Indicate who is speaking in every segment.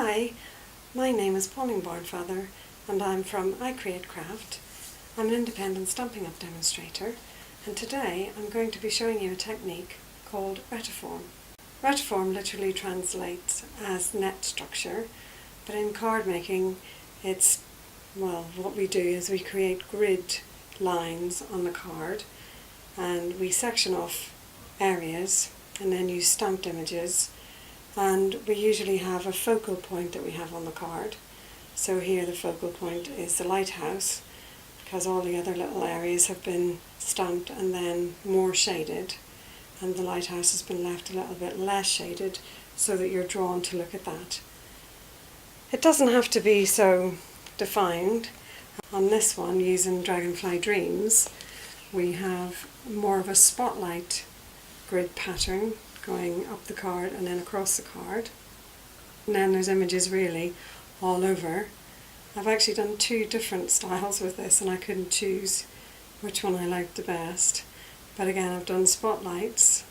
Speaker 1: Hi, my name is Pauline Barnfather and I'm from I Create Craft. I'm an independent Stampin' Up! Demonstrator, and today I'm going to be showing you a technique called Retiform. Retiform literally translates as net structure, but in card making what we do is we create grid lines on the card and we section off areas and then use stamped images, and we usually have a focal point that we have on the card. So here the focal point is the lighthouse, because all the other little areas have been stamped and then more shaded, and the lighthouse has been left a little bit less shaded so that you're drawn to look at that. It doesn't have to be so defined. On this one, using Dragonfly Dreams, we have more of a spotlight grid pattern going up the card and then across the card. And then there's images really all over. I've actually done two different styles with this and I couldn't choose which one I liked the best. But again, I've done spotlights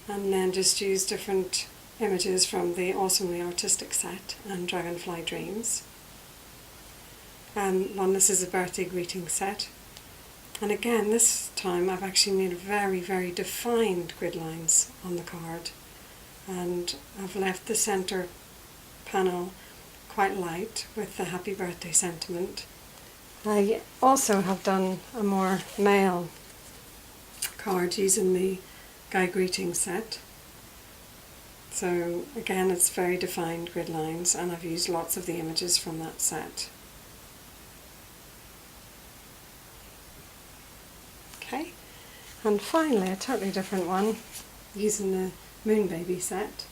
Speaker 1: and then just used different images from the Awesomely Artistic set and Dragonfly Dreams. This is a birthday greeting set. And again, this time I've actually made very, very defined grid lines on the card. And I've left the centre panel quite light with the happy birthday sentiment. I also have done a more male card using the Guy Greeting set. So again, it's very defined grid lines and I've used lots of the images from that set. Okay, and finally a totally different one using the Moon Baby set,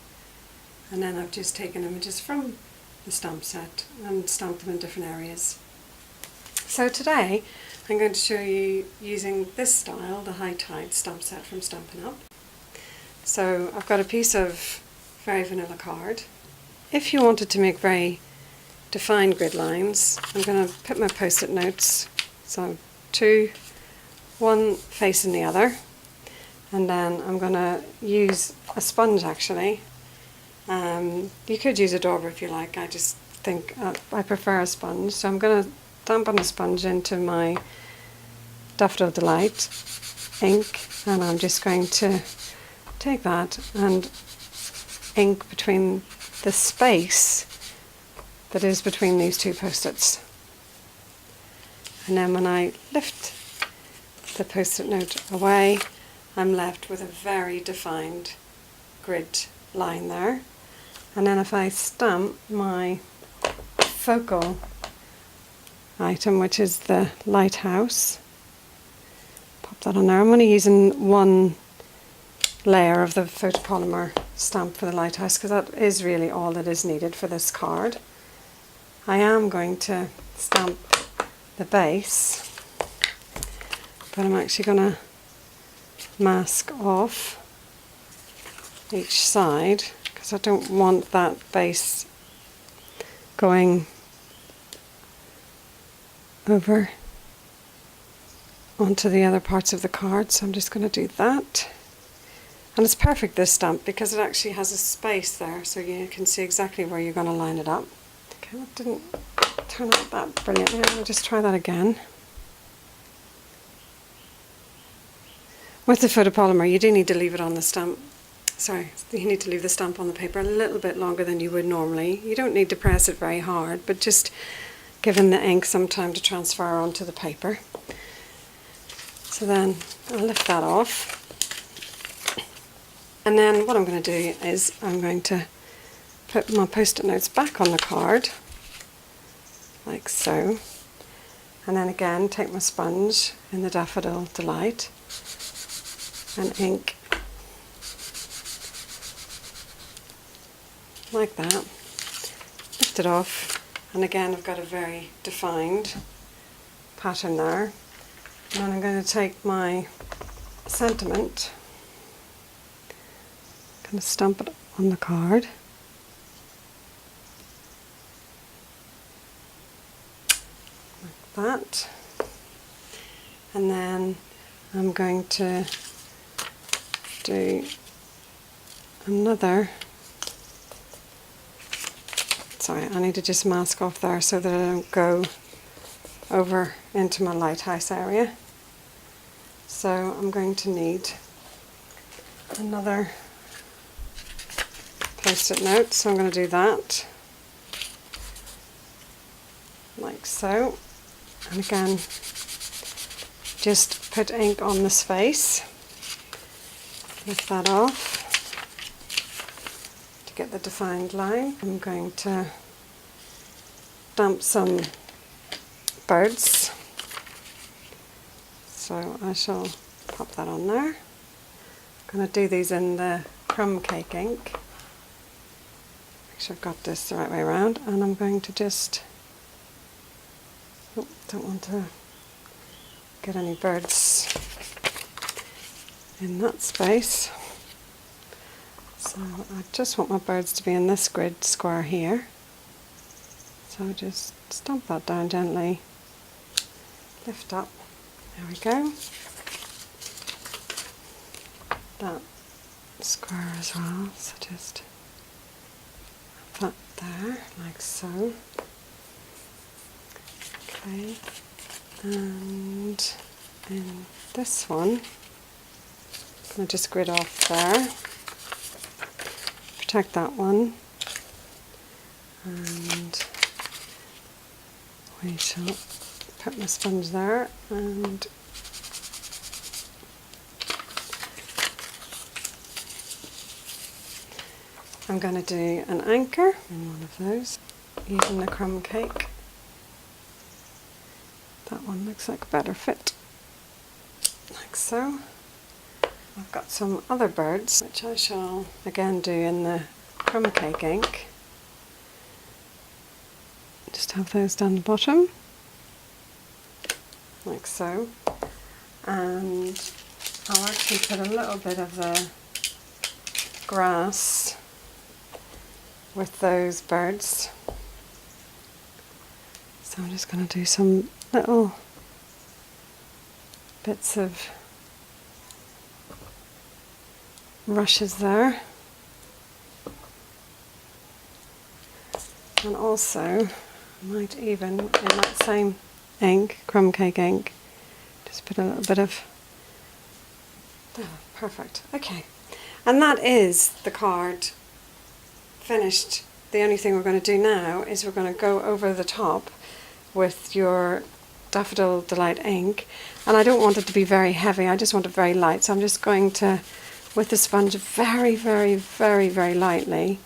Speaker 1: and then I've just taken images from the stamp set and stamped them in different areas. So today I'm going to show you using this style, the High Tide stamp set from Stampin' Up! So I've got a piece of very vanilla card. If you wanted to make very defined grid lines, I'm going to put my post-it notes, so one facing the other, and then I'm going to use a sponge actually. You could use a dauber if you like. I just think I prefer a sponge, so I'm going to dampen a sponge into my Daffodil Delight ink, and I'm just going to take that and ink between the space that is between these two post-its. And then when I lift the post-it note away, I'm left with a very defined grid line there. And then if I stamp my focal item, which is the lighthouse, pop that on there. I'm only using one layer of the photopolymer stamp for the lighthouse because that is really all that is needed for this card. I am going to stamp the base, but I'm actually going to mask off each side because I don't want that base going over onto the other parts of the card, so I'm just going to do that. And it's perfect, this stamp, because it actually has a space there so you can see exactly where you're going to line it up. Okay, that didn't turn out that brilliantly. I'll just try that again. With the photopolymer, you do need to leave it on the stamp. You need to leave the stamp on the paper a little bit longer than you would normally. You don't need to press it very hard, but just giving the ink some time to transfer onto the paper. So then I'll lift that off. And then what I'm going to do is I'm going to put my post-it notes back on the card, like so. And then again, take my sponge in the Daffodil Delight and ink like that, lift it off, and again I've got a very defined pattern there. And then I'm going to take my sentiment, kind of stamp it on the card, like that, and then I'm going to do another sorry, I need to just mask off there so that I don't go over into my lighthouse area. So I'm going to need another post-it note, so I'm going to do that, like so. And again, just put ink on this face, lift that off to get the defined line. I'm going to stamp some birds, so I shall pop that on there. I'm going to do these in the crumb cake ink. Make sure I've got this the right way around, and I'm going to just, oh, don't want to get any birds in that space. So I just want my birds to be in this grid square here. So just stamp that down gently, lift up, there we go. That square as well, so just put that there, like so. Okay, and in this one, I'm going to just grid off there, protect that one, and we shall put my sponge there, and I'm going to do an anchor in one of those using the crumb cake. That one looks like a better fit, like so. I've got some other birds which I shall again do in the crumb cake ink. Just have those down the bottom, like so. And I'll actually put a little bit of the grass with those birds. So I'm just going to do some little bits of rushes there. And also, I might even, in that same ink, crumb cake ink, just put a little bit of, oh, perfect, okay. And that is the card finished. The only thing we're going to do now is we're going to go over the top with your Daffodil Delight ink, and I don't want it to be very heavy, I just want it very light, so I'm just going to, with the sponge, very, very, very, very lightly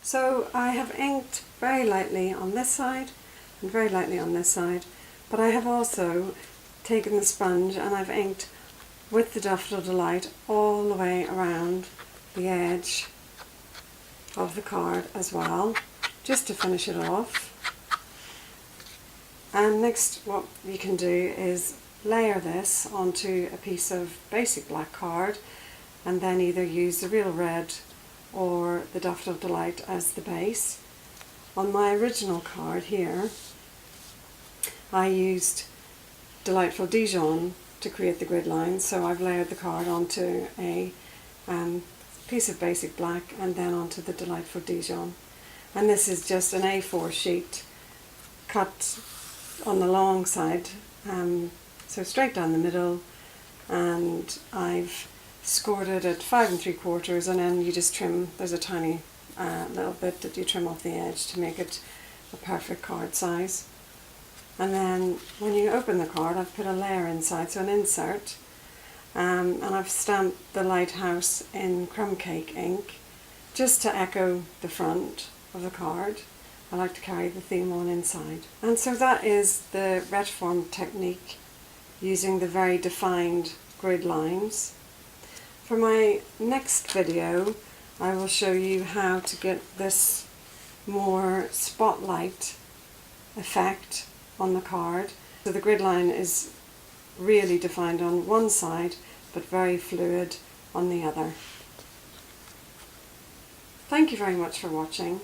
Speaker 1: So I have inked very lightly on this side and very lightly on this side, but I have also taken the sponge and I've inked with the Daffodil Delight all the way around the edge of the card as well, just to finish it off. And next what you can do is layer this onto a piece of basic black card and then either use the real red or the Daffodil Delight as the base. On my original card here I used Delightful Dijon to create the grid lines, so I've layered the card onto a piece of basic black and then onto the Delightful Dijon. And this is just an A4 sheet cut on the long side, so straight down the middle, and I've scored it at 5 3/4, and then you just trim, there's a tiny little bit that you trim off the edge to make it a perfect card size. And then when you open the card, I've put a layer inside, so an insert, and I've stamped the lighthouse in crumb cake ink just to echo the front of the card. I like to carry the theme on inside. And so that is the Retiform technique using the very defined grid lines. For my next video I will show you how to get this more spotlight effect on the card. So the grid line is really defined on one side but very fluid on the other. Thank you very much for watching.